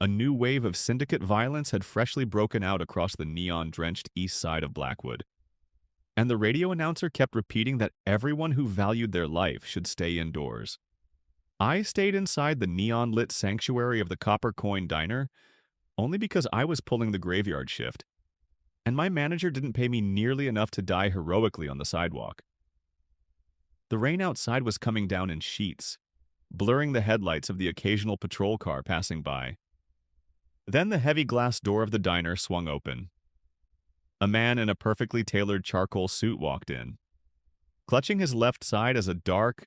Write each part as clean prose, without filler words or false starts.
A new wave of syndicate violence had freshly broken out across the neon-drenched east side of Blackwood, and the radio announcer kept repeating that everyone who valued their life should stay indoors. I stayed inside the neon-lit sanctuary of the Copper Coin Diner only because I was pulling the graveyard shift, and my manager didn't pay me nearly enough to die heroically on the sidewalk. The rain outside was coming down in sheets, blurring the headlights of the occasional patrol car passing by. Then the heavy glass door of the diner swung open. A man in a perfectly tailored charcoal suit walked in, clutching his left side as a dark,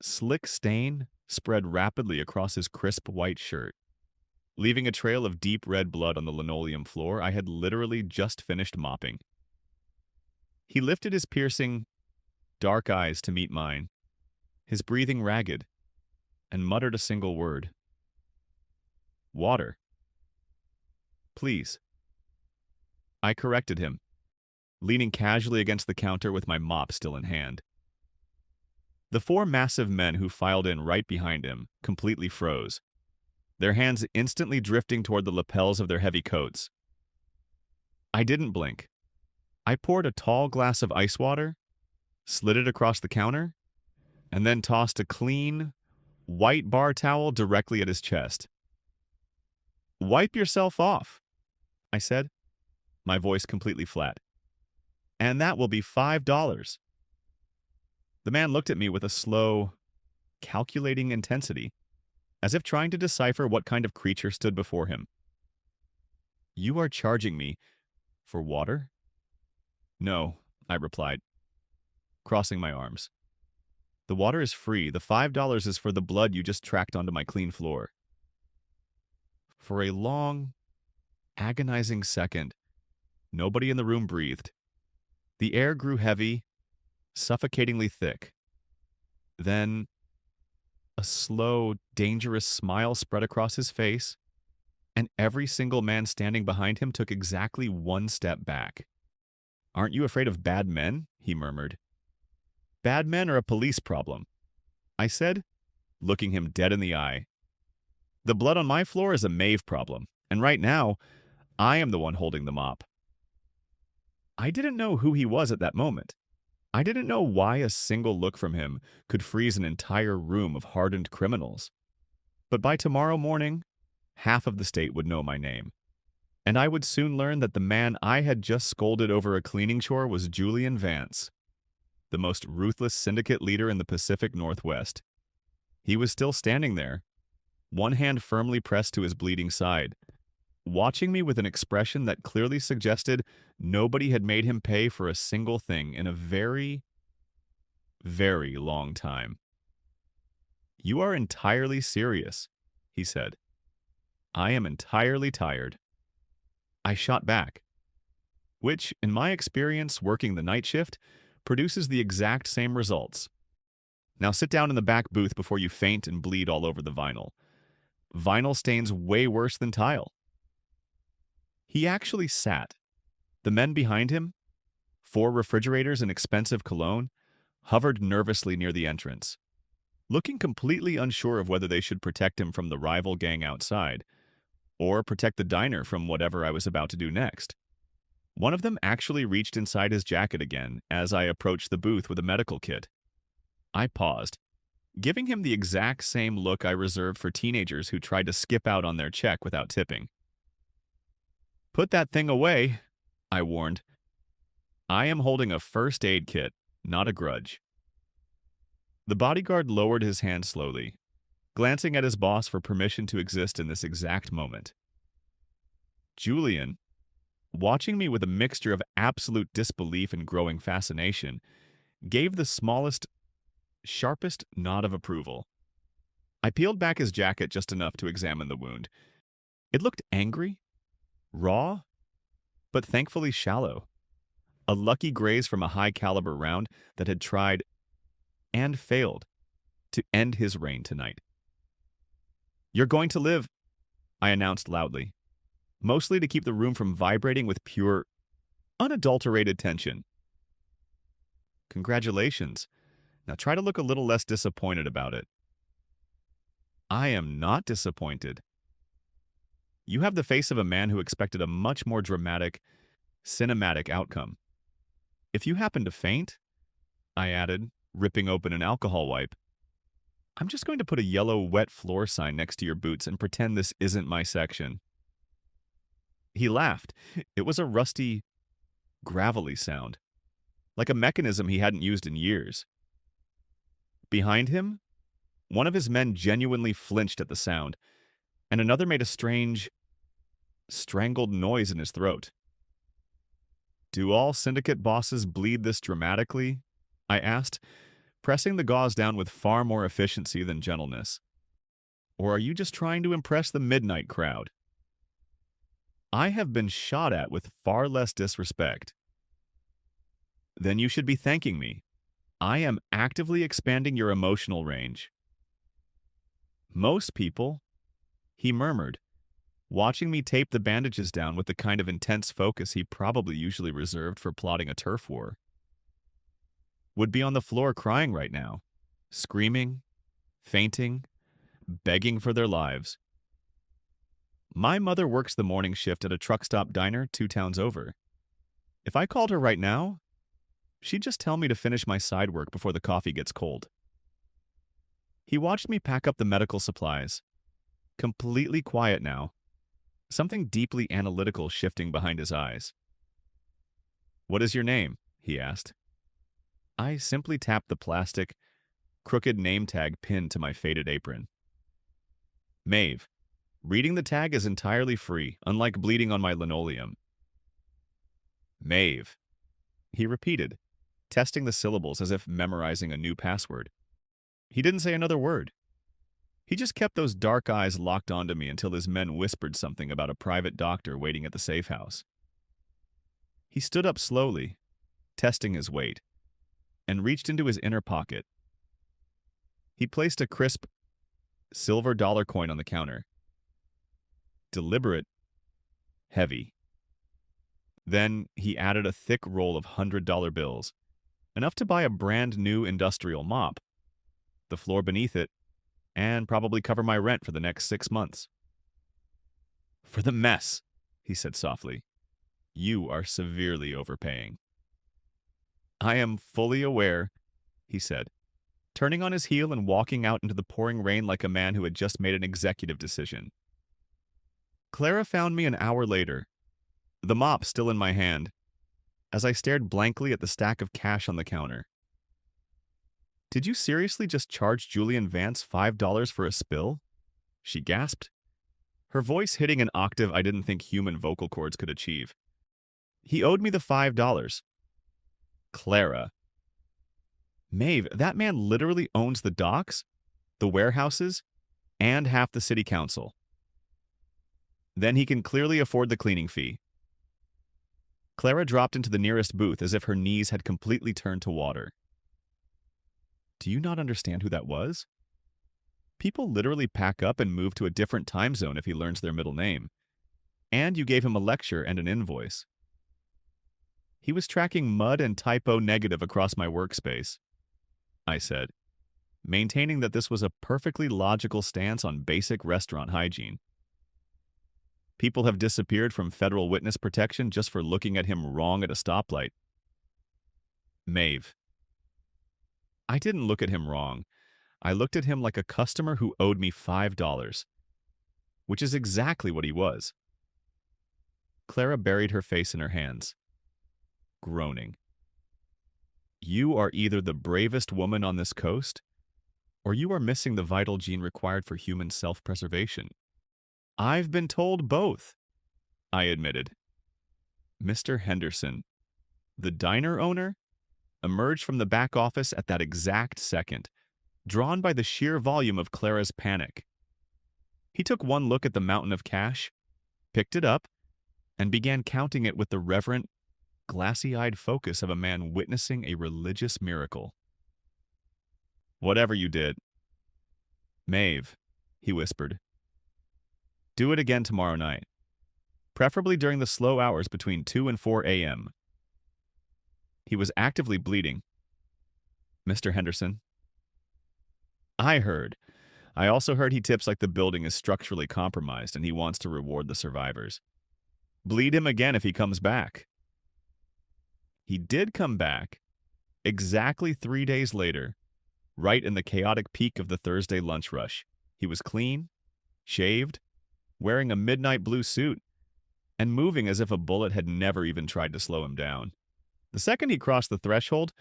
slick stain spread rapidly across his crisp white shirt, leaving a trail of deep red blood on the linoleum floor I had literally just finished mopping. He lifted his piercing, dark eyes to meet mine, his breathing ragged, and muttered a single word. "Water. Please." I corrected him, leaning casually against the counter with my mop still in hand. The four massive men who filed in right behind him completely froze, their hands instantly drifting toward the lapels of their heavy coats. I didn't blink. I poured a tall glass of ice water, slid it across the counter, and then tossed a clean, white bar towel directly at his chest. "Wipe yourself off," I said, my voice completely flat. "And that will be $5. The man looked at me with a slow, calculating intensity, as if trying to decipher what kind of creature stood before him. "You are charging me for water?" "No," I replied, crossing my arms. "The water is free. The $5 is for the blood you just tracked onto my clean floor." For a long, agonizing second, nobody in the room breathed. The air grew heavy, suffocatingly thick. Then, a slow, dangerous smile spread across his face, and every single man standing behind him took exactly one step back. "Aren't you afraid of bad men?" he murmured. "Bad men are a police problem," I said, looking him dead in the eye. "The blood on my floor is a Maeve problem, and right now, I am the one holding the mop." I didn't know who he was at that moment. I didn't know why a single look from him could freeze an entire room of hardened criminals. But by tomorrow morning, half of the state would know my name. And I would soon learn that the man I had just scolded over a cleaning chore was Julian Vance, the most ruthless syndicate leader in the Pacific Northwest. He was still standing there, one hand firmly pressed to his bleeding side, watching me with an expression that clearly suggested nobody had made him pay for a single thing in a very, very long time. "You are entirely serious," he said. "I am entirely tired." I shot back, which, in my experience working the night shift, produces the exact same results. "Now sit down in the back booth before you faint and bleed all over the vinyl. Vinyl stains way worse than tile." He actually sat. The men behind him, 4 refrigerators and expensive cologne, hovered nervously near the entrance, looking completely unsure of whether they should protect him from the rival gang outside, or protect the diner from whatever I was about to do next. One of them actually reached inside his jacket again as I approached the booth with a medical kit. I paused, giving him the exact same look I reserved for teenagers who tried to skip out on their check without tipping. "Put that thing away," I warned. "I am holding a first aid kit, not a grudge." The bodyguard lowered his hand slowly, glancing at his boss for permission to exist in this exact moment. Julian, watching me with a mixture of absolute disbelief and growing fascination, gave the smallest, sharpest nod of approval. I peeled back his jacket just enough to examine the wound. It looked angry, raw, but thankfully shallow. A lucky graze from a high-caliber round that had tried, and failed, to end his reign tonight. "You're going to live," I announced loudly, mostly to keep the room from vibrating with pure, unadulterated tension. "Congratulations. Now try to look a little less disappointed about it." "I am not disappointed." You have the face of a man who expected a much more dramatic, cinematic outcome. If you happen to faint, I added, ripping open an alcohol wipe, I'm just going to put a yellow wet floor sign next to your boots and pretend this isn't my section. He laughed. It was a rusty, gravelly sound, like a mechanism he hadn't used in years. Behind him, one of his men genuinely flinched at the sound, and another made a strange, strangled noise in his throat. Do all syndicate bosses bleed this dramatically? I asked, pressing the gauze down with far more efficiency than gentleness. Or are you just trying to impress the midnight crowd? I have been shot at with far less disrespect. Then you should be thanking me. I am actively expanding your emotional range. Most people, he murmured, watching me tape the bandages down with the kind of intense focus he probably usually reserved for plotting a turf war, would be on the floor crying right now, screaming, fainting, begging for their lives. My mother works the morning shift at a truck stop diner 2 towns over. If I called her right now, she'd just tell me to finish my side work before the coffee gets cold. He watched me pack up the medical supplies, completely quiet now, something deeply analytical shifting behind his eyes. What is your name? He asked. I simply tapped the plastic, crooked name tag pinned to my faded apron. Maeve. Reading the tag is entirely free, unlike bleeding on my linoleum. Maeve. He repeated, testing the syllables as if memorizing a new password. He didn't say another word. He just kept those dark eyes locked onto me until his men whispered something about a private doctor waiting at the safe house. He stood up slowly, testing his weight, and reached into his inner pocket. He placed a crisp, silver dollar coin on the counter. Deliberate, heavy. Then he added a thick roll of $100 bills, enough to buy a brand new industrial mop, the floor beneath it, and probably cover my rent for the next 6 months. For the mess, he said softly. You are severely overpaying. I am fully aware, he said, turning on his heel and walking out into the pouring rain like a man who had just made an executive decision. Clara found me an hour later, the mop still in my hand, as I stared blankly at the stack of cash on the counter. Did you seriously just charge Julian Vance $5 for a spill? She gasped, her voice hitting an octave I didn't think human vocal cords could achieve. He owed me the $5. Clara. Maeve, that man literally owns the docks, the warehouses, and half the city council. Then he can clearly afford the cleaning fee. Clara dropped into the nearest booth as if her knees had completely turned to water. Do you not understand who that was? People literally pack up and move to a different time zone if he learns their middle name. And you gave him a lecture and an invoice. He was tracking mud and typo negative across my workspace, I said, maintaining that this was a perfectly logical stance on basic restaurant hygiene. People have disappeared from federal witness protection just for looking at him wrong at a stoplight. Maeve. I didn't look at him wrong. I looked at him like a customer who owed me $5, which is exactly what he was. Clara buried her face in her hands, groaning. You are either the bravest woman on this coast, or you are missing the vital gene required for human self-preservation. I've been told both, I admitted. Mr. Henderson, the diner owner, emerged from the back office at that exact second, drawn by the sheer volume of Clara's panic. He took one look at the mountain of cash, picked it up, and began counting it with the reverent, glassy-eyed focus of a man witnessing a religious miracle. Whatever you did. Maeve, he whispered. Do it again tomorrow night, preferably during the slow hours between 2 and 4 a.m. He was actively bleeding. Mr. Henderson. I heard. I also heard he tips like the building is structurally compromised and he wants to reward the survivors. Bleed him again if he comes back. He did come back, exactly 3 days later, right in the chaotic peak of the Thursday lunch rush. He was clean, shaved, wearing a midnight blue suit, and moving as if a bullet had never even tried to slow him down. The second he crossed the threshold,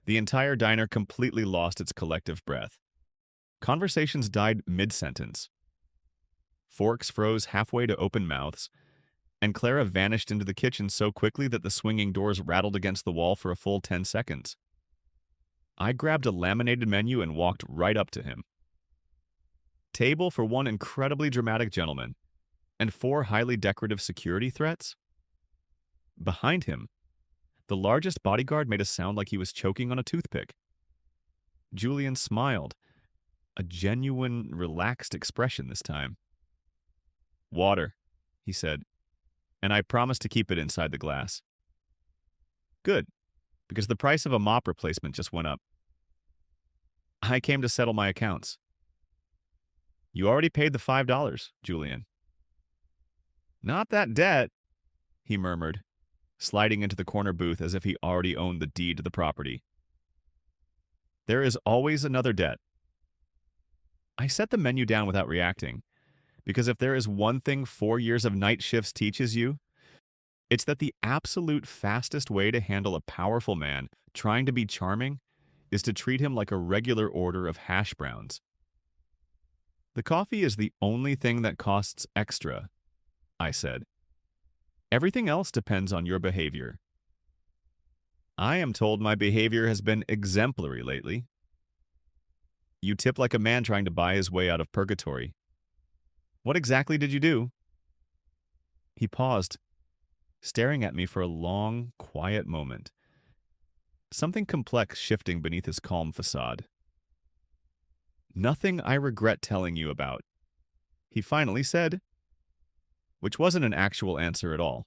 the entire diner completely lost its collective breath. Conversations died mid-sentence. Forks froze halfway to open mouths, and Clara vanished into the kitchen so quickly that the swinging doors rattled against the wall for a full 10 seconds. I grabbed a laminated menu and walked right up to him. Table for one incredibly dramatic gentleman, and 4 highly decorative security threats? Behind him, the largest bodyguard made a sound like he was choking on a toothpick. Julian smiled, a genuine, relaxed expression this time. "Water," he said, "and I promise to keep it inside the glass." "Good, because the price of a mop replacement just went up." "I came to settle my accounts." "You already paid the $5, Julian." "Not that debt," he murmured, sliding into the corner booth as if he already owned the deed to the property. "There is always another debt." I set the menu down without reacting, because if there is one thing 4 years of night shifts teaches you, it's that the absolute fastest way to handle a powerful man trying to be charming is to treat him like a regular order of hash browns. "The coffee is the only thing that costs extra," I said. "Everything else depends on your behavior." "I am told my behavior has been exemplary lately." "You tip like a man trying to buy his way out of purgatory." "What exactly did you do?" He paused, staring at me for a long, quiet moment, something complex shifting beneath his calm facade. "Nothing I regret telling you about," he finally said, which wasn't an actual answer at all.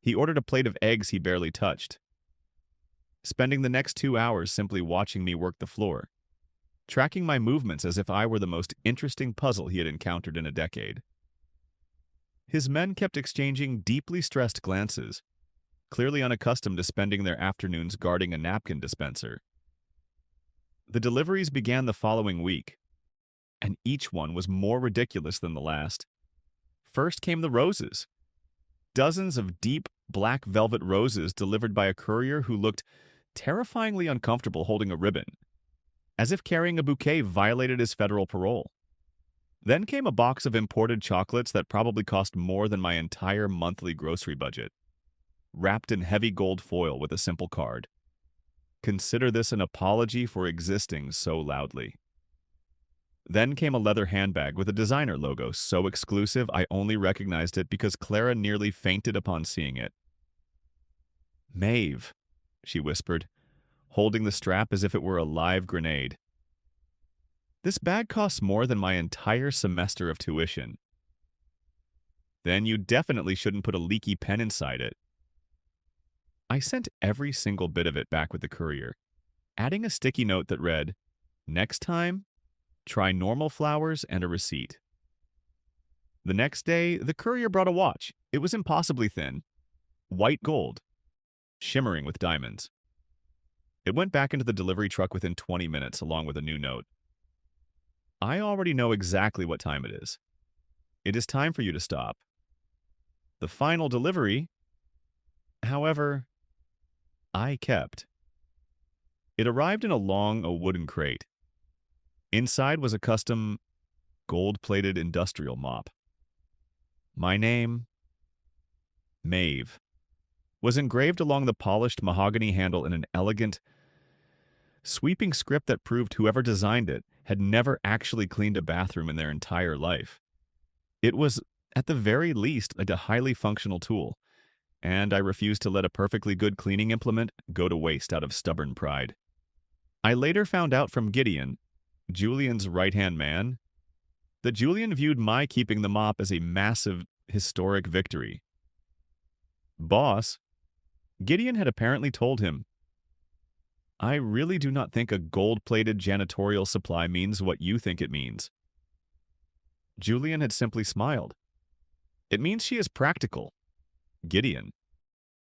He ordered a plate of eggs he barely touched, spending the next 2 hours simply watching me work the floor, tracking my movements as if I were the most interesting puzzle he had encountered in a decade. His men kept exchanging deeply stressed glances, clearly unaccustomed to spending their afternoons guarding a napkin dispenser. The deliveries began the following week, and each one was more ridiculous than the last. First came the roses. Dozens of deep, black velvet roses delivered by a courier who looked terrifyingly uncomfortable holding a ribbon, as if carrying a bouquet violated his federal parole. Then came a box of imported chocolates that probably cost more than my entire monthly grocery budget, wrapped in heavy gold foil with a simple card. "Consider this an apology for existing so loudly." Then came a leather handbag with a designer logo so exclusive I only recognized it because Clara nearly fainted upon seeing it. "Maeve," she whispered, holding the strap as if it were a live grenade. "This bag costs more than my entire semester of tuition." "Then you definitely shouldn't put a leaky pen inside it." I sent every single bit of it back with the courier, adding a sticky note that read, "Next time, try normal flowers and a receipt." The next day, the courier brought a watch. It was impossibly thin, white gold, shimmering with diamonds. It went back into the delivery truck within 20 minutes, along with a new note. "I already know exactly what time it is. It is time for you to stop." The final delivery, however, I kept. It arrived in a wooden crate. Inside was a custom, gold-plated industrial mop. My name, Maeve, was engraved along the polished mahogany handle in an elegant, sweeping script that proved whoever designed it had never actually cleaned a bathroom in their entire life. It was, at the very least, a highly functional tool, and I refused to let a perfectly good cleaning implement go to waste out of stubborn pride. I later found out from Gideon, Julian's right-hand man, that Julian viewed my keeping the mop as a massive, historic victory. "Boss," Gideon had apparently told him, "I really do not think a gold-plated janitorial supply means what you think it means." Julian had simply smiled. It means she is practical. Gideon.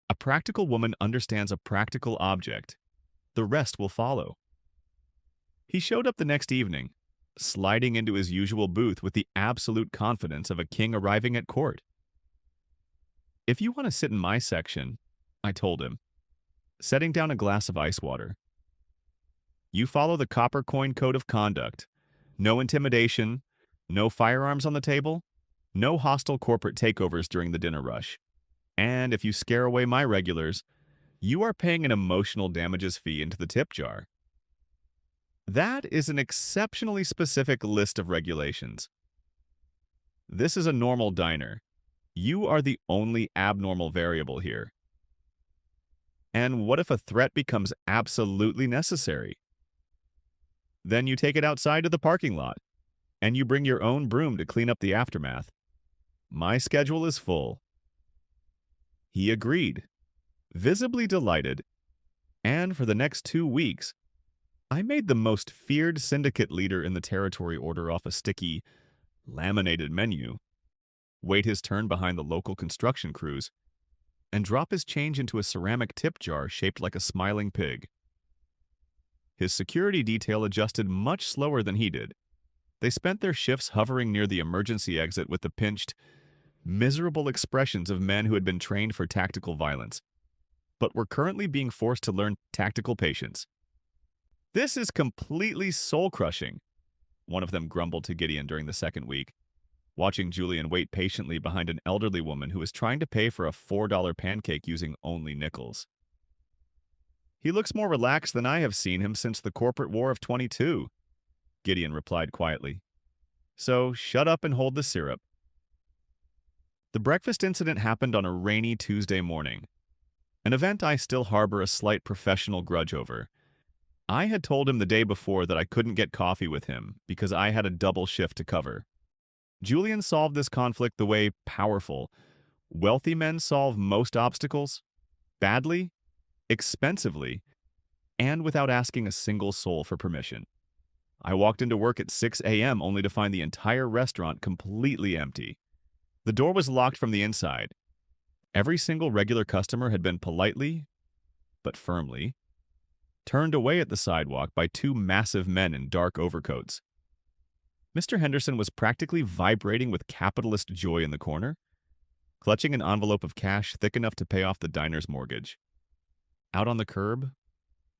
A practical woman understands a practical object. The rest will follow. He showed up the next evening, sliding into his usual booth with the absolute confidence of a king arriving at court. "If you want to sit in my section," I told him, setting down a glass of ice water, "you follow the copper coin code of conduct. No intimidation, no firearms on the table, no hostile corporate takeovers during the dinner rush. And if you scare away my regulars, you are paying an emotional damages fee into the tip jar." That is an exceptionally specific list of regulations. This is a normal diner. You are the only abnormal variable here. And what if a threat becomes absolutely necessary? Then you take it outside to the parking lot, and you bring your own broom to clean up the aftermath. My schedule is full. He agreed, visibly delighted, and for the next 2 weeks, I made the most feared syndicate leader in the territory order off a sticky, laminated menu, wait his turn behind the local construction crews, and drop his change into a ceramic tip jar shaped like a smiling pig. His security detail adjusted much slower than he did. They spent their shifts hovering near the emergency exit with the pinched, miserable expressions of men who had been trained for tactical violence, but were currently being forced to learn tactical patience. "This is completely soul-crushing," one of them grumbled to Gideon during the second week, watching Julian wait patiently behind an elderly woman who was trying to pay for a $4 pancake using only nickels. "He looks more relaxed than I have seen him since the corporate war of 22, Gideon replied quietly. "So shut up and hold the syrup." The breakfast incident happened on a rainy Tuesday morning, an event I still harbor a slight professional grudge over. I had told him the day before that I couldn't get coffee with him because I had a double shift to cover. Julian solved this conflict the way powerful, wealthy men solve most obstacles: badly, expensively, and without asking a single soul for permission. I walked into work at 6 a.m. only to find the entire restaurant completely empty. The door was locked from the inside. Every single regular customer had been politely, but firmly, turned away at the sidewalk by 2 massive men in dark overcoats. Mr. Henderson was practically vibrating with capitalist joy in the corner, clutching an envelope of cash thick enough to pay off the diner's mortgage. Out on the curb,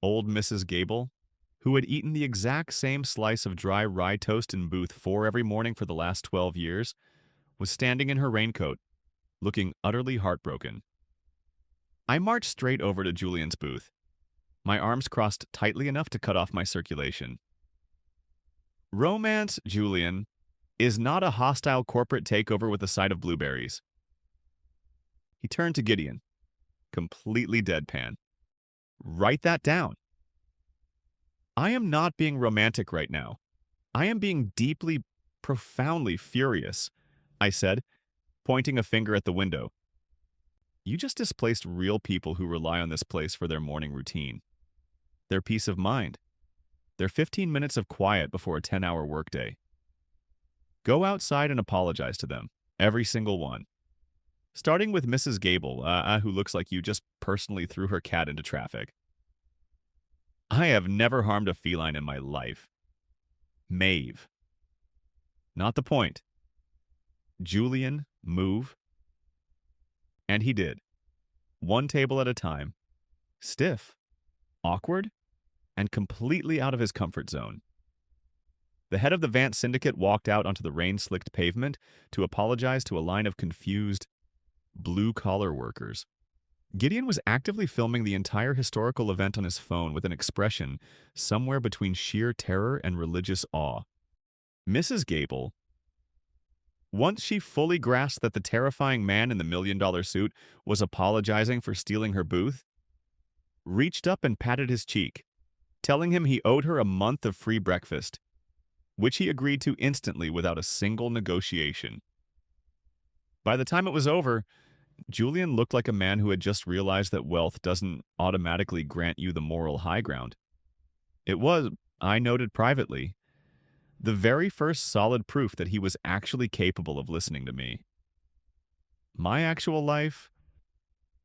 old Mrs. Gable, who had eaten the exact same slice of dry rye toast in booth 4 every morning for the last 12 years, was standing in her raincoat, looking utterly heartbroken. I marched straight over to Julian's booth, my arms crossed tightly enough to cut off my circulation. "Romance, Julian, is not a hostile corporate takeover with a side of blueberries." He turned to Gideon, completely deadpan. "Write that down." "I am not being romantic right now. I am being deeply, profoundly furious," I said, pointing a finger at the window. "You just displaced real people who rely on this place for their morning routine, their peace of mind, their 15 minutes of quiet before a 10-hour workday. Go outside and apologize to them, every single one. Starting with Mrs. Gable, who looks like you just personally threw her cat into traffic." I have never harmed a feline in my life. Maeve. Not the point. Julian, move. And he did. 1 table at a time. Stiff, awkward, and completely out of his comfort zone. The head of the Vance syndicate walked out onto the rain-slicked pavement to apologize to a line of confused, blue-collar workers. Gideon was actively filming the entire historical event on his phone with an expression somewhere between sheer terror and religious awe. Mrs. Gable, once she fully grasped that the terrifying man in the $1 million suit was apologizing for stealing her booth, reached up and patted his cheek, telling him he owed her a month of free breakfast, which he agreed to instantly without a single negotiation. By the time it was over, Julian looked like a man who had just realized that wealth doesn't automatically grant you the moral high ground. It was, I noted privately, The very first solid proof that he was actually capable of listening to me. My actual life?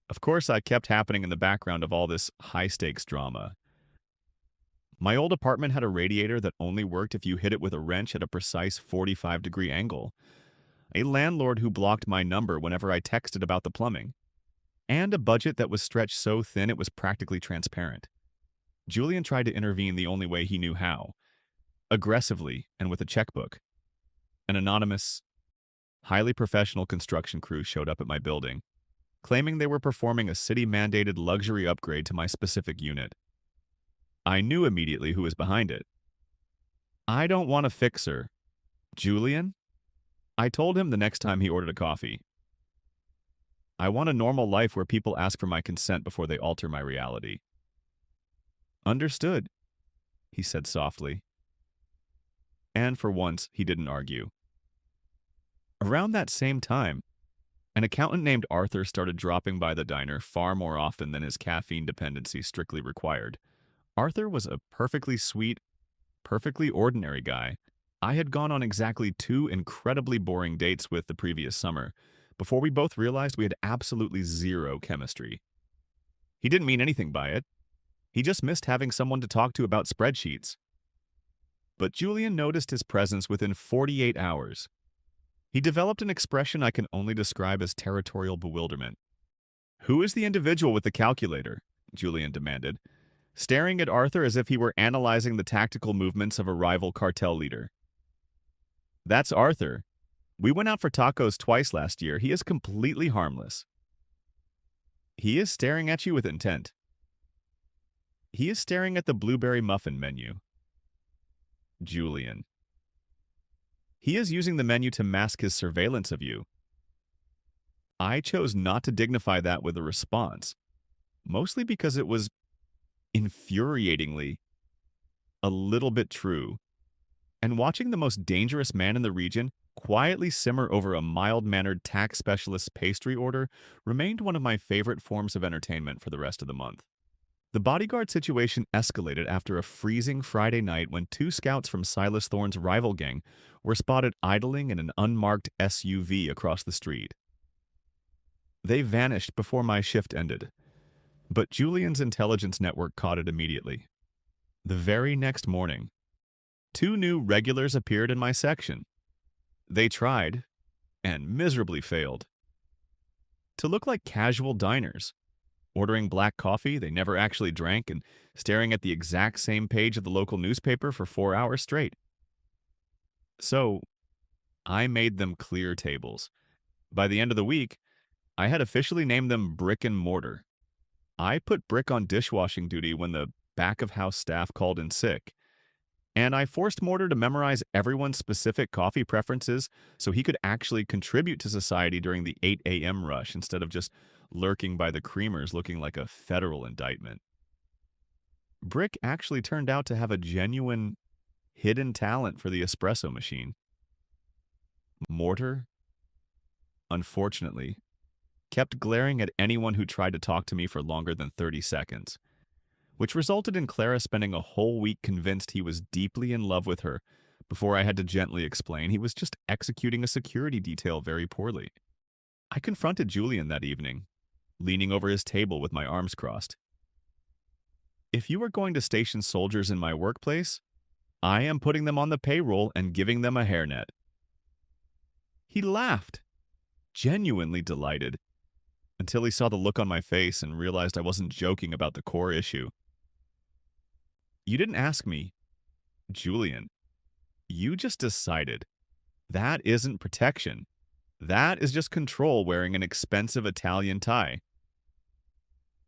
Of course, I kept happening in the background of all this high-stakes drama. My old apartment had a radiator that only worked if you hit it with a wrench at a precise 45-degree angle, a landlord who blocked my number whenever I texted about the plumbing, and a budget that was stretched so thin it was practically transparent. Julian tried to intervene the only way he knew how, aggressively and with a checkbook. An anonymous, highly professional construction crew showed up at my building, claiming they were performing a city-mandated luxury upgrade to my specific unit. I knew immediately who was behind it. I don't want a fixer. Julian? I told him the next time he ordered a coffee. I want a normal life where people ask for my consent before they alter my reality. Understood, he said softly. And for once, he didn't argue. Around that same time, an accountant named Arthur started dropping by the diner far more often than his caffeine dependency strictly required. Arthur was a perfectly sweet, perfectly ordinary guy I had gone on exactly 2 incredibly boring dates with the previous summer, before we both realized we had absolutely zero chemistry. He didn't mean anything by it. He just missed having someone to talk to about spreadsheets. But Julian noticed his presence within 48 hours. He developed an expression I can only describe as territorial bewilderment. "Who is the individual with the calculator?" Julian demanded, staring at Arthur as if he were analyzing the tactical movements of a rival cartel leader. "That's Arthur. We went out for tacos twice last year. He is completely harmless." "He is staring at you with intent." "He is staring at the blueberry muffin menu." Julian. "He is using the menu to mask his surveillance of you." I chose not to dignify that with a response, mostly because it was infuriatingly a little bit true. And watching the most dangerous man in the region quietly simmer over a mild-mannered tax specialist's pastry order remained one of my favorite forms of entertainment for the rest of the month. The bodyguard situation escalated after a freezing Friday night when 2 scouts from Silas Thorne's rival gang were spotted idling in an unmarked SUV across the street. They vanished before my shift ended, but Julian's intelligence network caught it immediately. The very next morning, 2 new regulars appeared in my section. They tried, and miserably failed, to look like casual diners, ordering black coffee they never actually drank and staring at the exact same page of the local newspaper for 4 hours straight. So, I made them clear tables. By the end of the week, I had officially named them Brick and Mortar. I put Brick on dishwashing duty when the back-of-house staff called in sick, and I forced Mortar to memorize everyone's specific coffee preferences so he could actually contribute to society during the 8 a.m. rush instead of just lurking by the creamers looking like a federal indictment. Brick actually turned out to have a genuine, hidden talent for the espresso machine. Mortar, unfortunately, kept glaring at anyone who tried to talk to me for longer than 30 seconds, which resulted in Clara spending a whole week convinced he was deeply in love with her before I had to gently explain he was just executing a security detail very poorly. I confronted Julian that evening, leaning over his table with my arms crossed. "If you are going to station soldiers in my workplace, I am putting them on the payroll and giving them a hairnet." He laughed, genuinely delighted, until he saw the look on my face and realized I wasn't joking about the core issue. "You didn't ask me, Julian. You just decided. That isn't protection. That is just control wearing an expensive Italian tie."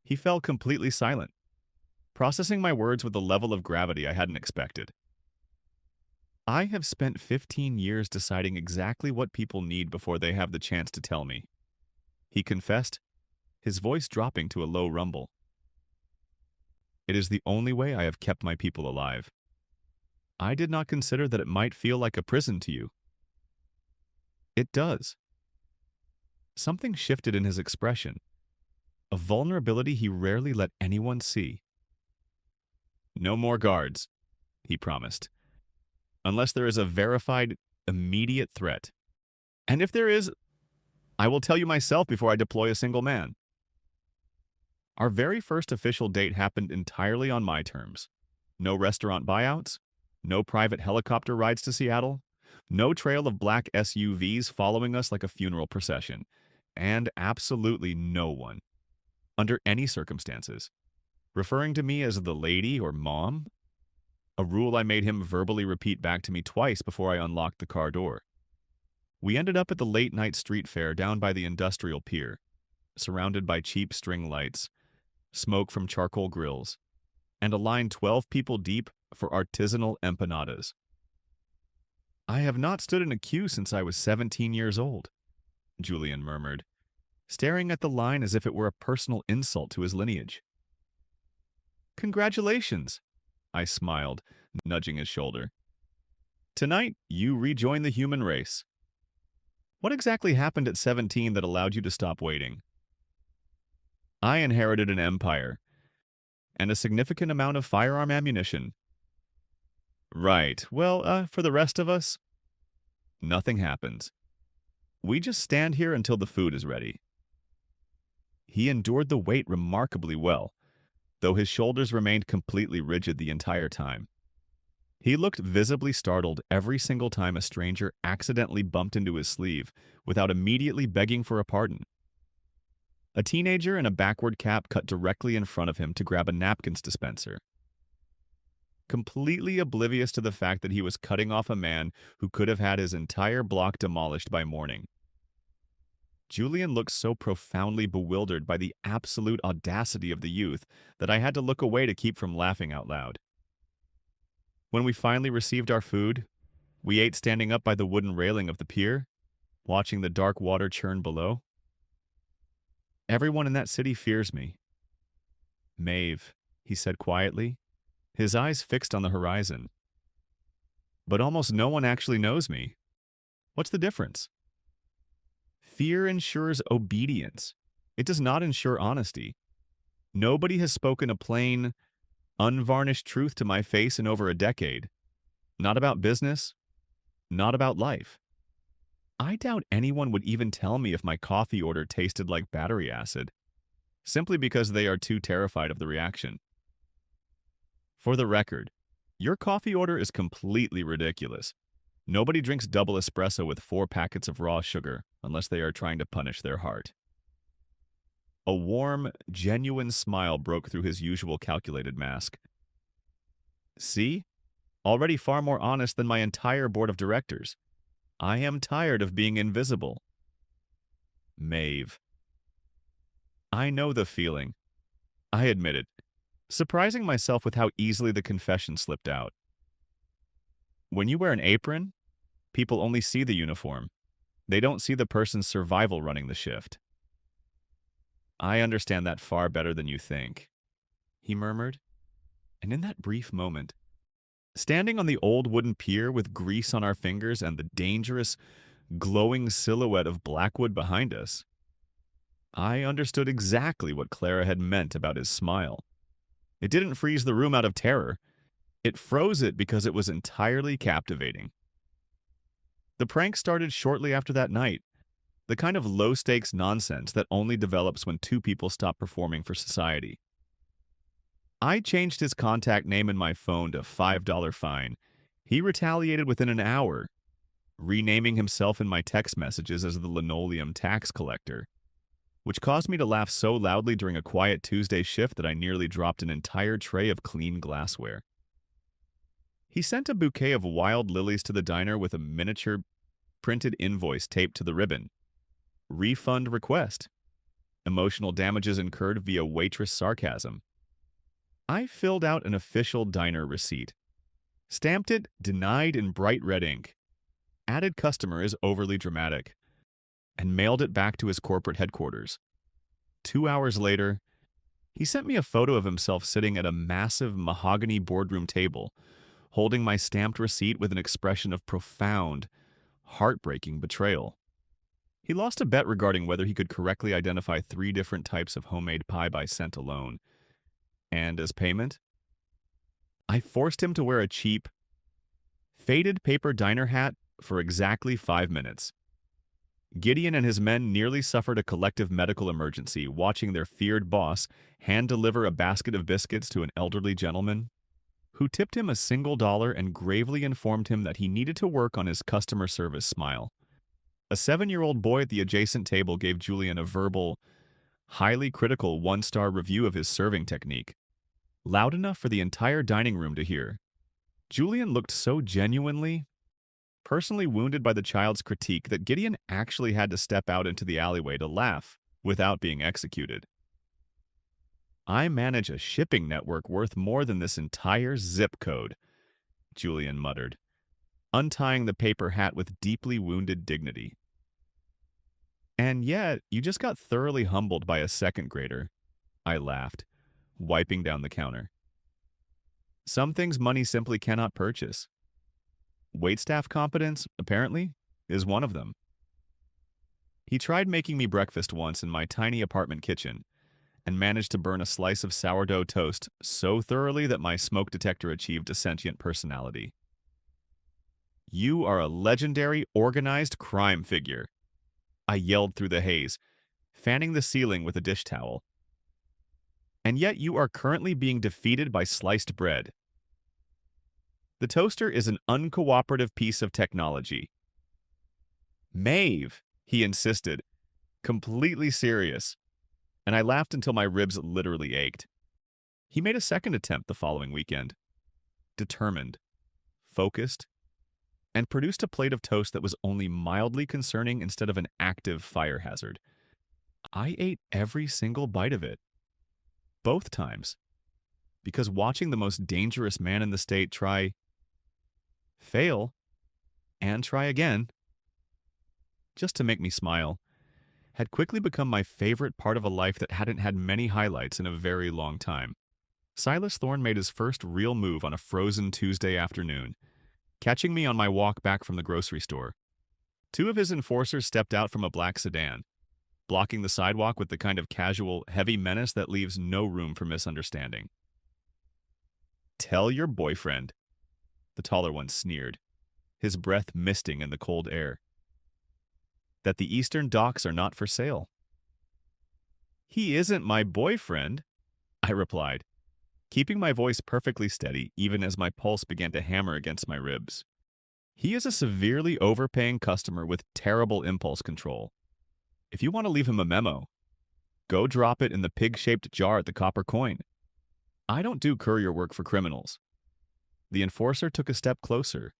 He fell completely silent, processing my words with a level of gravity I hadn't expected. I have spent 15 years deciding exactly what people need before they have the chance to tell me, he confessed, his voice dropping to a low rumble. It is the only way I have kept my people alive. I did not consider that it might feel like a prison to you. It does. Something shifted in his expression, a vulnerability he rarely let anyone see. "No more guards," he promised. unless there is a verified, immediate threat. And if there is, I will tell you myself before I deploy a single man. Our very first official date happened entirely on my terms. No restaurant buyouts, no private helicopter rides to Seattle, no trail of black SUVs following us like a funeral procession, and absolutely no one, under any circumstances, referring to me as the lady or mom, a rule I made him verbally repeat back to me twice before I unlocked the car door. We ended up at the late-night street fair down by the industrial pier, surrounded by cheap string lights, smoke from charcoal grills, and a line 12 people deep for artisanal empanadas. I have not stood in a queue since I was 17 years old, Julian murmured, staring at the line as if it were a personal insult to his lineage. Congratulations, I smiled, nudging his shoulder. Tonight, you rejoin the human race. What exactly happened at 17 that allowed you to stop waiting? I inherited an empire and a significant amount of firearm ammunition. Right. Well, for the rest of us, nothing happens. We just stand here until the food is ready. He endured the wait remarkably well, though his shoulders remained completely rigid the entire time. He looked visibly startled every single time a stranger accidentally bumped into his sleeve without immediately begging for a pardon. A teenager in a backward cap cut directly in front of him to grab a napkins dispenser, completely oblivious to the fact that he was cutting off a man who could have had his entire block demolished by morning. Julian looked so profoundly bewildered by the absolute audacity of the youth that I had to look away to keep from laughing out loud. When we finally received our food, we ate standing up by the wooden railing of the pier, watching the dark water churn below. Everyone in that city fears me. Maeve, he said quietly, his eyes fixed on the horizon. But almost no one actually knows me. What's the difference? Fear ensures obedience. It does not ensure honesty. Nobody has spoken a plain, unvarnished truth to my face in over a decade. Not about business, not about life. I doubt anyone would even tell me if my coffee order tasted like battery acid, simply because they are too terrified of the reaction. For the record, your coffee order is completely ridiculous. Nobody drinks double espresso with 4 packets of raw sugar unless they are trying to punish their heart. A warm, genuine smile broke through his usual calculated mask. See? Already far more honest than my entire board of directors. I am tired of being invisible. Maeve. I know the feeling. I admit it, surprising myself with how easily the confession slipped out. When you wear an apron, people only see the uniform. They don't see the person's survival running the shift. I understand that far better than you think, he murmured. And in that brief moment, standing on the old wooden pier with grease on our fingers and the dangerous, glowing silhouette of Blackwood behind us, I understood exactly what Clara had meant about his smile. It didn't freeze the room out of terror. It froze it because it was entirely captivating. The prank started shortly after that night, the kind of low-stakes nonsense that only develops when 2 people stop performing for society. I changed his contact name in my phone to $5 fine. He retaliated within an hour, renaming himself in my text messages as the linoleum tax collector, which caused me to laugh so loudly during a quiet Tuesday shift that I nearly dropped an entire tray of clean glassware. He sent a bouquet of wild lilies to the diner with a miniature printed invoice taped to the ribbon. Refund request. Emotional damages incurred via waitress sarcasm. I filled out an official diner receipt. Stamped it denied in bright red ink. Added customer is overly dramatic. And mailed it back to his corporate headquarters. 2 hours later, he sent me a photo of himself sitting at a massive mahogany boardroom table, holding my stamped receipt with an expression of profound, heartbreaking betrayal. He lost a bet regarding whether he could correctly identify 3 different types of homemade pie by scent alone. And as payment, I forced him to wear a cheap, Faded paper diner hat for exactly 5 minutes. Gideon and his men nearly suffered a collective medical emergency watching their feared boss hand-deliver a basket of biscuits to an elderly gentleman who tipped him $1 and gravely informed him that he needed to work on his customer service smile. A 7-year-old boy at the adjacent table gave Julian a verbal, highly critical one-star review of his serving technique, loud enough for the entire dining room to hear. Julian looked so genuinely, personally wounded by the child's critique that Gideon actually had to step out into the alleyway to laugh without being executed. I manage a shipping network worth more than this entire zip code, Julian muttered, untying the paper hat with deeply wounded dignity. And yet, you just got thoroughly humbled by a second grader, I laughed, wiping down the counter. Some things money simply cannot purchase. Waitstaff competence, apparently, is one of them. He tried making me breakfast once in my tiny apartment kitchen and managed to burn a slice of sourdough toast so thoroughly that my smoke detector achieved a sentient personality. You are a legendary, organized crime figure, I yelled through the haze, fanning the ceiling with a dish towel. And yet you are currently being defeated by sliced bread. The toaster is an uncooperative piece of technology. Maeve, he insisted, completely serious, and I laughed until my ribs literally ached. He made a second attempt the following weekend, determined, focused, and produced a plate of toast that was only mildly concerning instead of an active fire hazard. I ate every single bite of it. Both times. Because watching the most dangerous man in the state fail, and try again, just to make me smile, had quickly become my favorite part of a life that hadn't had many highlights in a very long time. Silas Thorne made his first real move on a frozen Tuesday afternoon, catching me on my walk back from the grocery store. Two of his enforcers stepped out from a black sedan, blocking the sidewalk with the kind of casual, heavy menace that leaves no room for misunderstanding. "Tell your boyfriend," the taller one sneered, his breath misting in the cold air, "that the eastern docks are not for sale." "He isn't my boyfriend," I replied, keeping my voice perfectly steady even as my pulse began to hammer against my ribs. "He is a severely overpaying customer with terrible impulse control. If you want to leave him a memo, go drop it in the pig-shaped jar at the Copper Coin. I don't do courier work for criminals." The enforcer took a step closer,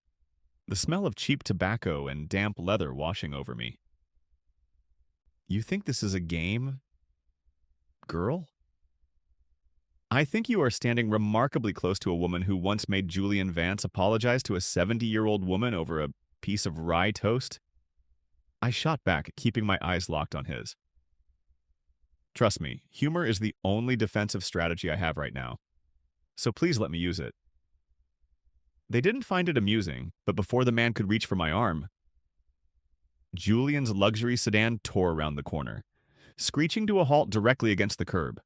the smell of cheap tobacco and damp leather washing over me. "You think this is a game, girl?" "I think you are standing remarkably close to a woman who once made Julian Vance apologize to a 70-year-old woman over a piece of rye toast." I shot back, keeping my eyes locked on his. "Trust me, humor is the only defensive strategy I have right now, so please let me use it." They didn't find it amusing, but before the man could reach for my arm, Julian's luxury sedan tore around the corner, screeching to a halt directly against the curb.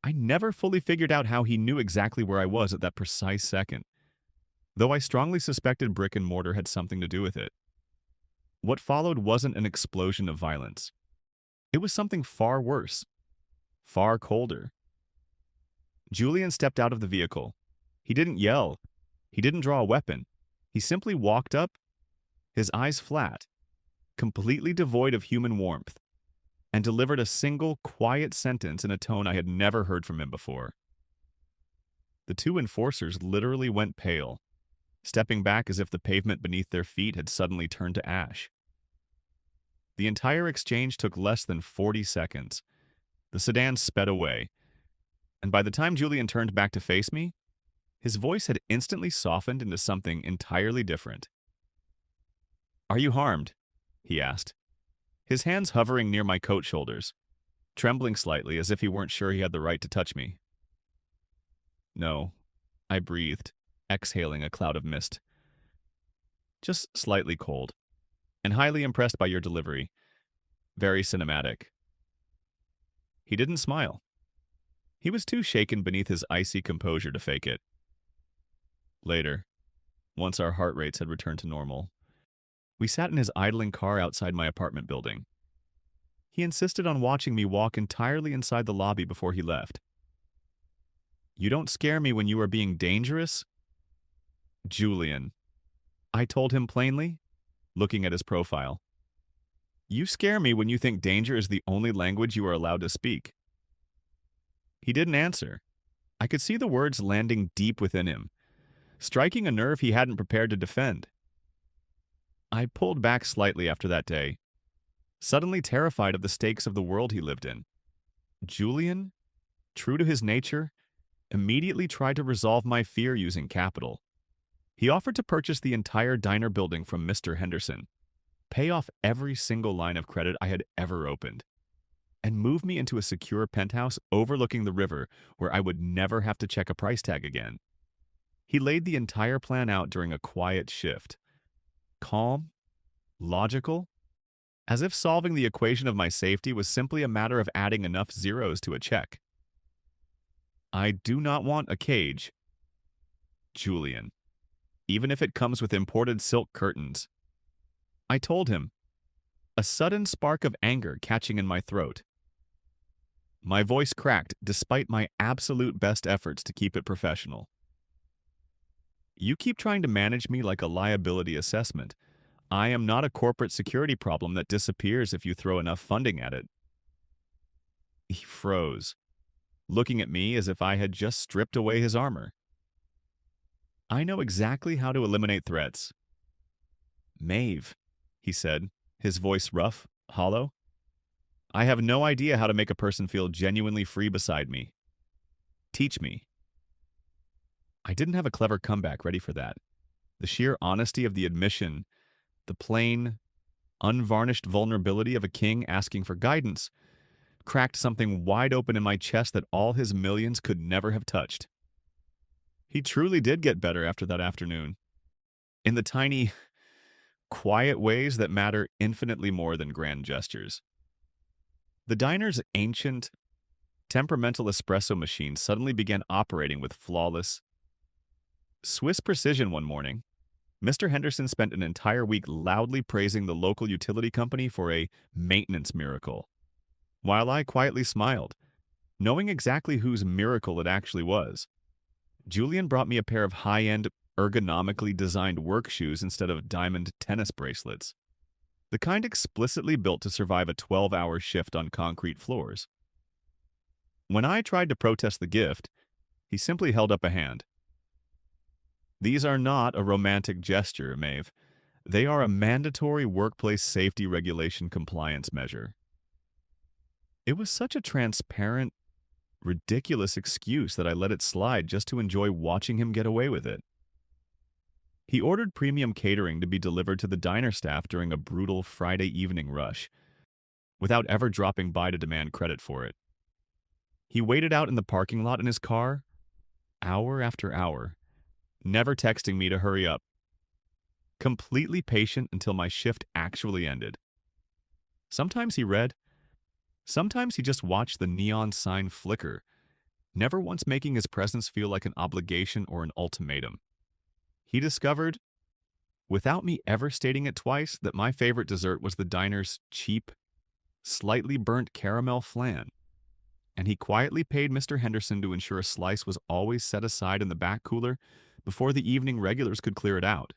I never fully figured out how he knew exactly where I was at that precise second, though I strongly suspected brick and mortar had something to do with it. What followed wasn't an explosion of violence. It was something far worse, far colder. Julian stepped out of the vehicle. He didn't yell. He didn't draw a weapon. He simply walked up, his eyes flat, completely devoid of human warmth, and delivered a single, quiet sentence in a tone I had never heard from him before. The two enforcers literally went pale, stepping back as if the pavement beneath their feet had suddenly turned to ash. The entire exchange took less than 40 seconds. The sedan sped away, and by the time Julian turned back to face me, his voice had instantly softened into something entirely different. "Are you harmed?" he asked, his hands hovering near my coat shoulders, trembling slightly as if he weren't sure he had the right to touch me. "No," I breathed, exhaling a cloud of mist. "Just slightly cold, and highly impressed by your delivery. Very cinematic." He didn't smile. He was too shaken beneath his icy composure to fake it. "Later," once our heart rates had returned to normal. We sat in his idling car outside my apartment building. He insisted on watching me walk entirely inside the lobby before he left. "You don't scare me when you are being dangerous?" "Julian," I told him plainly, looking at his profile. "You scare me when you think danger is the only language you are allowed to speak." He didn't answer. I could see the words landing deep within him, striking a nerve he hadn't prepared to defend. I pulled back slightly after that day, suddenly terrified of the stakes of the world he lived in. Julian, true to his nature, immediately tried to resolve my fear using capital. He offered to purchase the entire diner building from Mr. Henderson, pay off every single line of credit I had ever opened, and move me into a secure penthouse overlooking the river where I would never have to check a price tag again. He laid the entire plan out during a quiet shift. Calm, logical, as if solving the equation of my safety was simply a matter of adding enough zeros to a check. "I do not want a cage, Julian, even if it comes with imported silk curtains," I told him, a sudden spark of anger catching in my throat. My voice cracked despite my absolute best efforts to keep it professional. "You keep trying to manage me like a liability assessment. I am not a corporate security problem that disappears if you throw enough funding at it." He froze, looking at me as if I had just stripped away his armor. "I know exactly how to eliminate threats." "Maeve," he said, his voice rough, hollow. "I have no idea how to make a person feel genuinely free beside me. Teach me." I didn't have a clever comeback ready for that. The sheer honesty of the admission, the plain, unvarnished vulnerability of a king asking for guidance, cracked something wide open in my chest that all his millions could never have touched. He truly did get better after that afternoon, in the tiny, quiet ways that matter infinitely more than grand gestures. The diner's ancient, temperamental espresso machine suddenly began operating with flawless, Swiss precision one morning. Mr. Henderson spent an entire week loudly praising the local utility company for a maintenance miracle, while I quietly smiled, knowing exactly whose miracle it actually was. Julian brought me a pair of high-end, ergonomically designed work shoes instead of diamond tennis bracelets, the kind explicitly built to survive a 12-hour shift on concrete floors. When I tried to protest the gift, he simply held up a hand. "These are not a romantic gesture, Maeve. They are a mandatory workplace safety regulation compliance measure." It was such a transparent, ridiculous excuse that I let it slide just to enjoy watching him get away with it. He ordered premium catering to be delivered to the diner staff during a brutal Friday evening rush, without ever dropping by to demand credit for it. He waited out in the parking lot in his car, hour after hour, never texting me to hurry up, completely patient until my shift actually ended. Sometimes he read, sometimes he just watched the neon sign flicker, never once making his presence feel like an obligation or an ultimatum. He discovered, without me ever stating it twice, that my favorite dessert was the diner's cheap, slightly burnt caramel flan, and he quietly paid Mr. Henderson to ensure a slice was always set aside in the back cooler before the evening regulars could clear it out.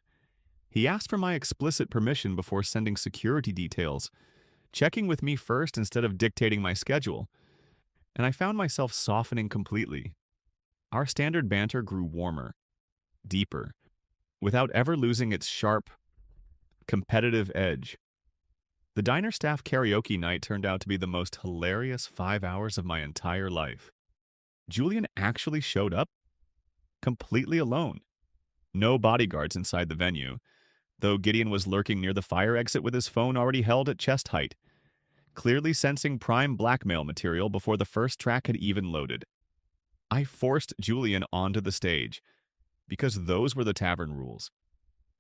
He asked for my explicit permission before sending security details, checking with me first instead of dictating my schedule, and I found myself softening completely. Our standard banter grew warmer, deeper, without ever losing its sharp, competitive edge. The diner staff karaoke night turned out to be the most hilarious 5 hours of my entire life. Julian actually showed up, completely alone. No bodyguards inside the venue, though Gideon was lurking near the fire exit with his phone already held at chest height, clearly sensing prime blackmail material before the first track had even loaded. I forced Julian onto the stage, because those were the tavern rules,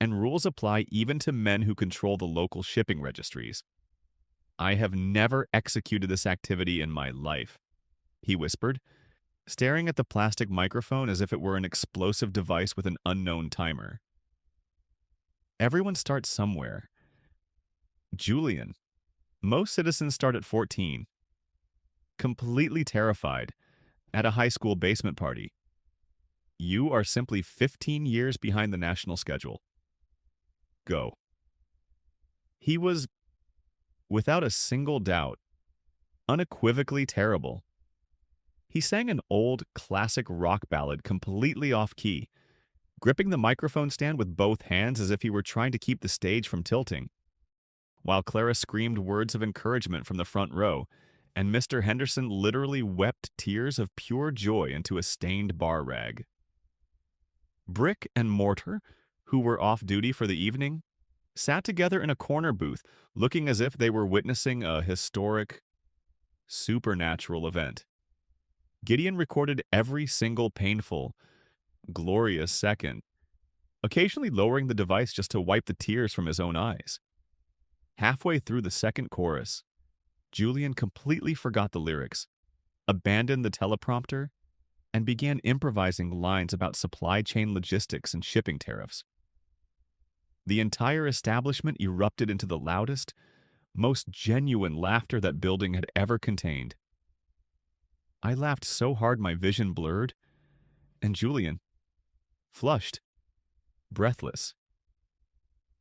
and rules apply even to men who control the local shipping registries. "I have never executed this activity in my life," he whispered, staring at the plastic microphone as if it were an explosive device with an unknown timer. everyone starts somewhere. Julian, most citizens start at 14, completely terrified, at a high school basement party. You are simply 15 years behind the national schedule. Go. He was, without a single doubt, unequivocally terrible. He sang an old, classic rock ballad completely off-key, gripping the microphone stand with both hands as if he were trying to keep the stage from tilting, while Clara screamed words of encouragement from the front row, and Mr. Henderson literally wept tears of pure joy into a stained bar rag. Brick and Mortar, who were off duty for the evening, sat together in a corner booth, looking as if they were witnessing a historic, supernatural event. Gideon recorded every single painful, glorious second, occasionally lowering the device just to wipe the tears from his own eyes. Halfway through the second chorus, Julian completely forgot the lyrics, abandoned the teleprompter, and began improvising lines about supply chain logistics and shipping tariffs. The entire establishment erupted into the loudest, most genuine laughter that building had ever contained. I laughed so hard my vision blurred, and Julian, flushed, breathless,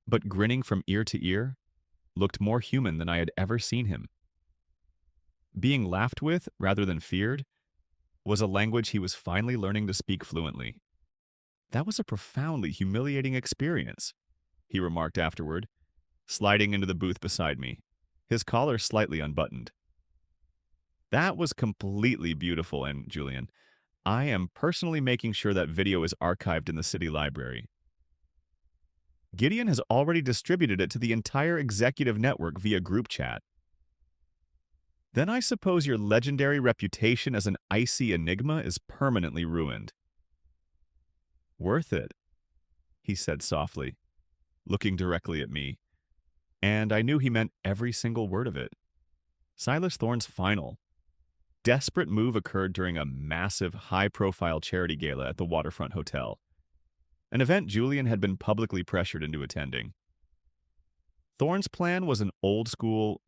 but grinning from ear to ear, looked more human than I had ever seen him. Being laughed with, rather than feared, was a language he was finally learning to speak fluently. That was a profoundly humiliating experience, he remarked afterward, sliding into the booth beside me, his collar slightly unbuttoned. That was completely beautiful, and Julian, I am personally making sure that video is archived in the city library. Gideon has already distributed it to the entire executive network via group chat. Then I suppose your legendary reputation as an icy enigma is permanently ruined. Worth it, he said softly, looking directly at me, and I knew he meant every single word of it. Silas Thorne's final, desperate move occurred during a massive, high-profile charity gala at the Waterfront Hotel, an event Julian had been publicly pressured into attending. Thorne's plan was an old-school,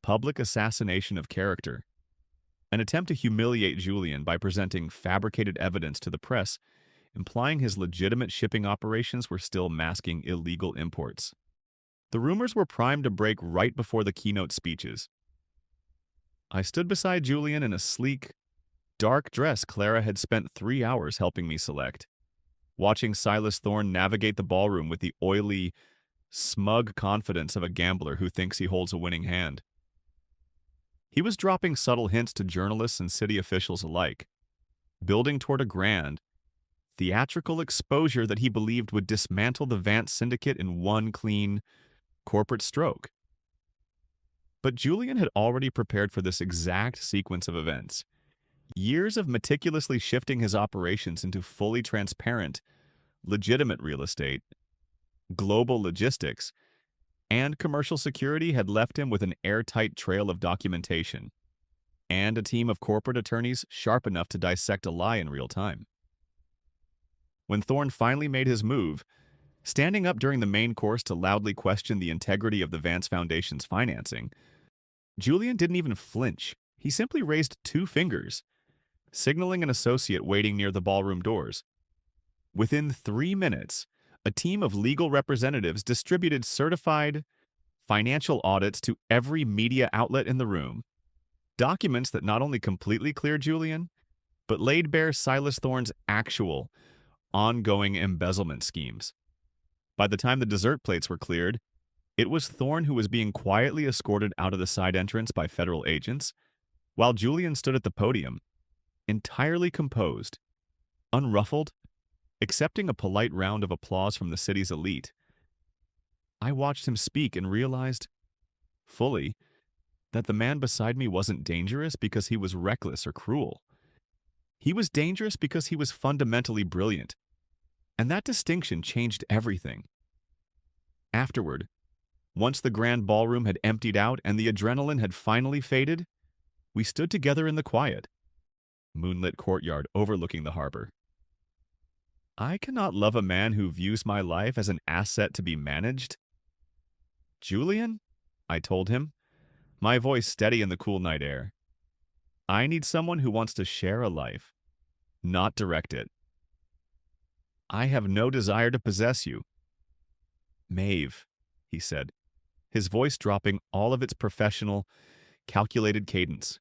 public assassination of character, an attempt to humiliate Julian by presenting fabricated evidence to the press, implying his legitimate shipping operations were still masking illegal imports. The rumors were primed to break right before the keynote speeches. I stood beside Julian in a sleek, dark dress Clara had spent 3 hours helping me select, watching Silas Thorne navigate the ballroom with the oily, smug confidence of a gambler who thinks he holds a winning hand. He was dropping subtle hints to journalists and city officials alike, building toward a grand, theatrical exposure that he believed would dismantle the Vance syndicate in one clean, corporate stroke. But Julian had already prepared for this exact sequence of events. Years of meticulously shifting his operations into fully transparent, legitimate real estate, global logistics, and commercial security had left him with an airtight trail of documentation, and a team of corporate attorneys sharp enough to dissect a lie in real time. When Thorne finally made his move, standing up during the main course to loudly question the integrity of the Vance Foundation's financing, Julian didn't even flinch. He simply raised 2 fingers, signaling an associate waiting near the ballroom doors. Within 3 minutes, a team of legal representatives distributed certified financial audits to every media outlet in the room, documents that not only completely cleared Julian, but laid bare Silas Thorne's actual, ongoing embezzlement schemes. By the time the dessert plates were cleared, it was Thorne who was being quietly escorted out of the side entrance by federal agents, while Julian stood at the podium, entirely composed, unruffled, accepting a polite round of applause from the city's elite. I watched him speak and realized, fully, that the man beside me wasn't dangerous because he was reckless or cruel. He was dangerous because he was fundamentally brilliant, and that distinction changed everything. Afterward, once the grand ballroom had emptied out and the adrenaline had finally faded, we stood together in the quiet, moonlit courtyard overlooking the harbor. I cannot love a man who views my life as an asset to be managed. Julian, I told him, my voice steady in the cool night air. I need someone who wants to share a life, not direct it. I have no desire to possess you. Maeve, he said, his voice dropping all of its professional, calculated cadence.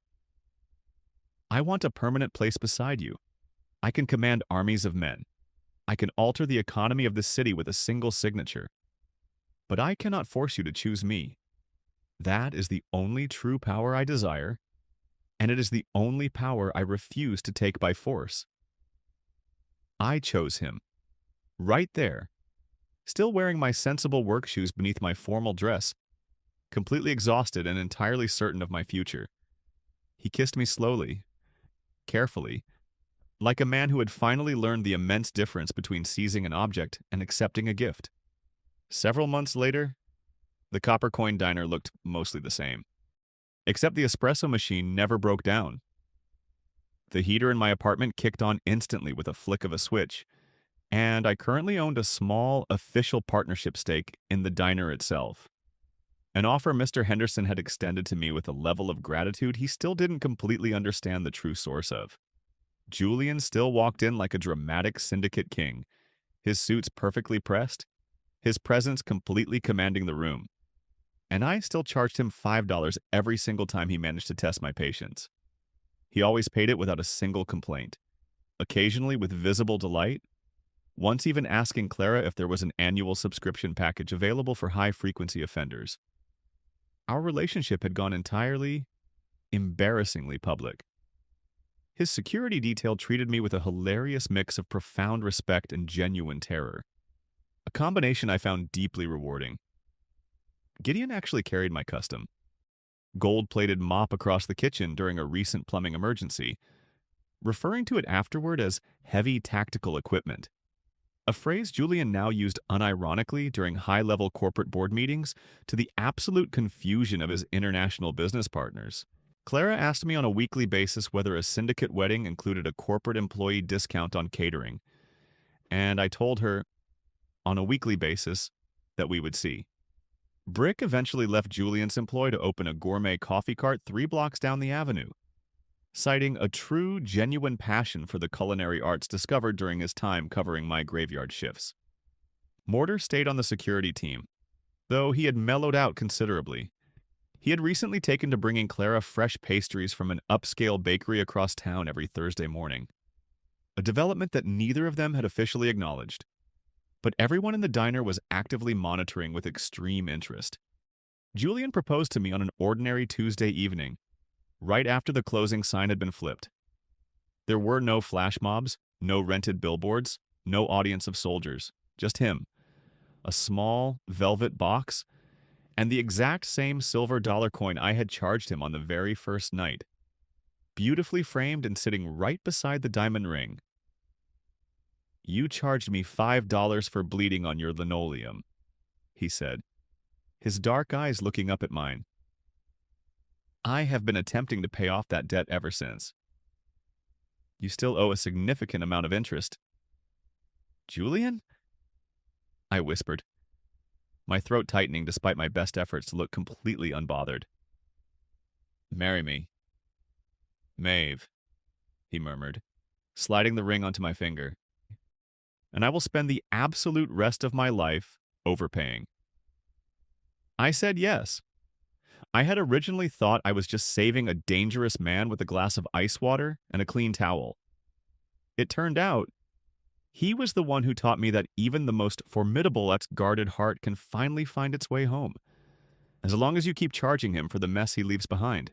I want a permanent place beside you. I can command armies of men. I can alter the economy of the city with a single signature. But I cannot force you to choose me. That is the only true power I desire, and it is the only power I refuse to take by force. I chose him. Right there. Still wearing my sensible work shoes beneath my formal dress, completely exhausted and entirely certain of my future. He kissed me slowly, carefully, like a man who had finally learned the immense difference between seizing an object and accepting a gift. Several months later, the Copper Coin Diner looked mostly the same, except the espresso machine never broke down. The heater in my apartment kicked on instantly with a flick of a switch, and I currently owned a small official partnership stake in the diner itself. An offer Mr. Henderson had extended to me with a level of gratitude he still didn't completely understand the true source of. Julian still walked in like a dramatic syndicate king, his suits perfectly pressed, his presence completely commanding the room. And I still charged him $5 every single time he managed to test my patience. He always paid it without a single complaint, occasionally with visible delight, once even asking Clara if there was an annual subscription package available for high-frequency offenders. Our relationship had gone entirely, embarrassingly public. His security detail treated me with a hilarious mix of profound respect and genuine terror, a combination I found deeply rewarding. Gideon actually carried my custom gold-plated mop across the kitchen during a recent plumbing emergency, referring to it afterward as heavy tactical equipment, a phrase Julian now used unironically during high-level corporate board meetings to the absolute confusion of his international business partners. Clara asked me on a weekly basis whether a syndicate wedding included a corporate employee discount on catering, and I told her, on a weekly basis, that we would see. Brick eventually left Julian's employ to open a gourmet coffee cart 3 blocks down the avenue, citing a true, genuine passion for the culinary arts discovered during his time covering my graveyard shifts. Mortar stayed on the security team, though he had mellowed out considerably. He had recently taken to bringing Clara fresh pastries from an upscale bakery across town every Thursday morning, a development that neither of them had officially acknowledged. But everyone in the diner was actively monitoring with extreme interest. Julian proposed to me on an ordinary Tuesday evening, right after the closing sign had been flipped. There were no flash mobs, no rented billboards, no audience of soldiers, just him, a small velvet box, and the exact same silver dollar coin I had charged him on the very first night, beautifully framed and sitting right beside the diamond ring. "You charged me $5 for bleeding on your linoleum," he said, his dark eyes looking up at mine. "I have been attempting to pay off that debt ever since. You still owe a significant amount of interest." "Julian?" I whispered, my throat tightening despite my best efforts to look completely unbothered. "Marry me." "Maeve," he murmured, sliding the ring onto my finger. "And I will spend the absolute rest of my life overpaying." I said yes. I had originally thought I was just saving a dangerous man with a glass of ice water and a clean towel. It turned out, he was the one who taught me that even the most formidable ex-guarded heart can finally find its way home, as long as you keep charging him for the mess he leaves behind.